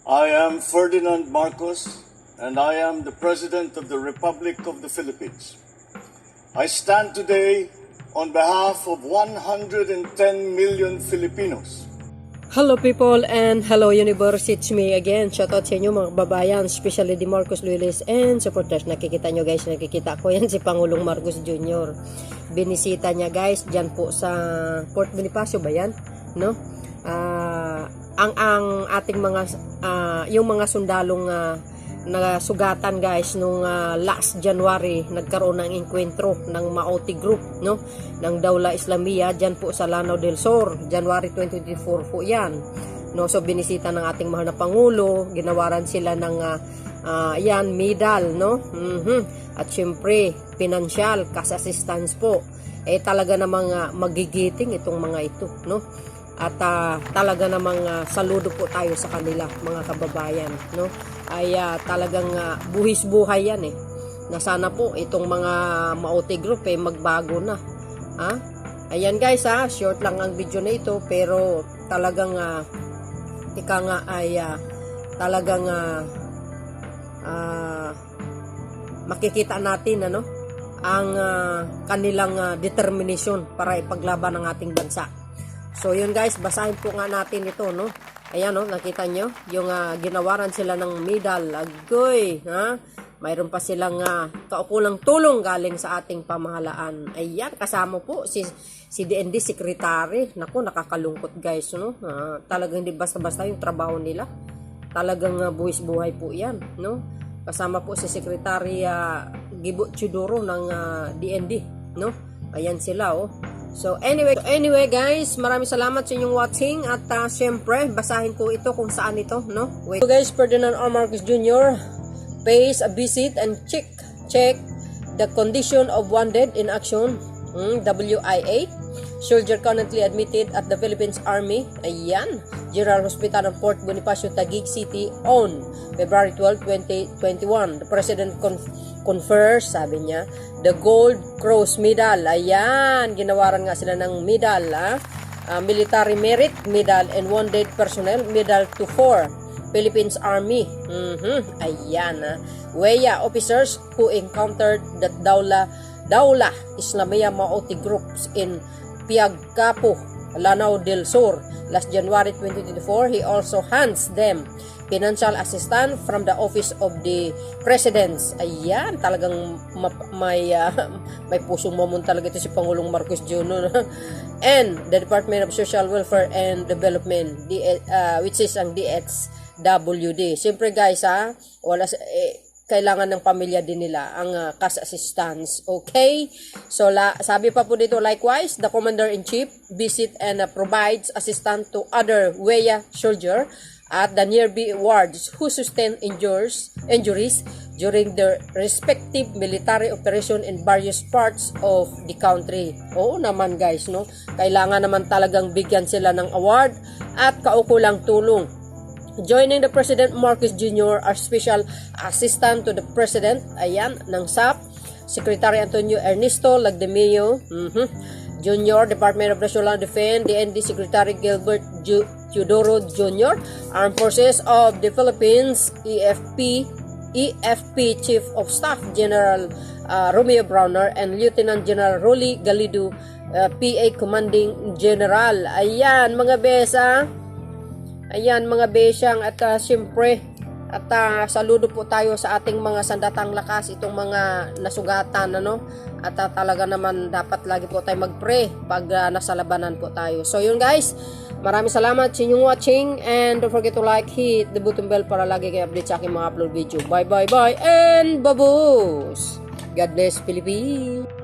I am Ferdinand Marcos, and I am the President of the Republic of the Philippines. I stand today on behalf of 110 million Filipinos. Hello people and hello universe, it's me again. Shoutout sa inyo mga kababayan, especially di Marcos Luiles and supporters. Nakikita nyo guys, nakikita ko yan si Pangulong Marcos Jr. Binisita niya guys, dyan po sa Port Bonifacio ba yan? No? Ang ating mga, yung mga sundalong nagasugatan guys nung last January, nagkaroon ng enkwentro ng Maoti Group, no, ng Dawla Islamia dyan po sa Lanao del Sur, January 2024 po yan, no. So binisita ng ating mahal na Pangulo, ginawaran sila ng yan, medal, no, at syempre financial cash assistance po. Talaga namang magigiting itong mga ito, no. At talaga namang saludo po tayo sa kanila mga kababayan, no. Ay talagang buhis-buhay yan na sana po itong mga Maoti Group magbago na. Ayan guys, short lang ang video na ito, pero talagang ika nga ay talagang makikita natin ang kanilang determination para ipaglaban ang ating bansa. So yun guys, basahin po nga natin ito, no. Ayan, nakita nyo yung ginawaran sila ng medal. Agoy, mayroon pa silang kaukulang tulong galing sa ating pamahalaan. Ayan, kasama po si DND Secretary. Naku, nakakalungkot guys, no. Talagang hindi basta-basta yung trabaho nila. Talagang buwis-buhay po yan, no. Kasama po si Secretary Gibo Chudoro ng DND, no. Ayan sila, So anyway guys, maraming salamat sa inyong watching at syempre basahin ko ito kung saan ito, no. So guys, Ferdinand R. Marcos Jr. pays a visit and check the condition of wounded in action, WIA soldier currently admitted at the Philippines Army, ayan, General Hospital ng Port Bonifacio, Taguig City on February 12, 2021. The President confers, sabi niya, the Gold Cross Medal. Ayan, ginawaran nga sila ng medal, Military Merit Medal and Wounded Personnel Medal to 4 Philippines Army. Ayan, WEA officers who encountered the Dawla Islamia Maoti groups in Piagcapo, Lanao del Sur last January 2024. He also hands them financial assistance from the Office of the Presidents. Ayan, talagang may pusong mamon talaga ito si Pangulong Marcos Jr. And the Department of Social Welfare and Development, which is ang DSWD. Siyempre guys, wala kailangan ng pamilya din nila ang cash assistance. Okay? So sabi pa po dito, likewise, the Commander-in-Chief visit and provides assistance to other WEA soldier at the nearby wards who sustain injuries during their respective military operation in various parts of the country. Oo naman guys, no? Kailangan naman talagang bigyan sila ng award at kaukulang tulong. Joining the President Marcos Jr. as Special Assistant to the President, ayan, ng SAP, Secretary Antonio Ernesto Lagdemio, Jr., Department of National Defense, DND Secretary Gilbert Teodoro Jr., Armed Forces of the Philippines, EFP Chief of Staff General Romeo Browner, and Lieutenant General Rolly Galido, PA Commanding General. Ayan mga besa. Ayan mga besyang, at siyempre at saludo po tayo sa ating mga sandatang lakas, itong mga nasugatan, at talaga naman dapat lagi po tayo mag-pray pag nasa labanan po tayo. So yun guys, maraming salamat sa inyong watching, and don't forget to like, hit the button bell para lagi kayo update sa aking mga upload video. Bye and babos! God bless Philippines!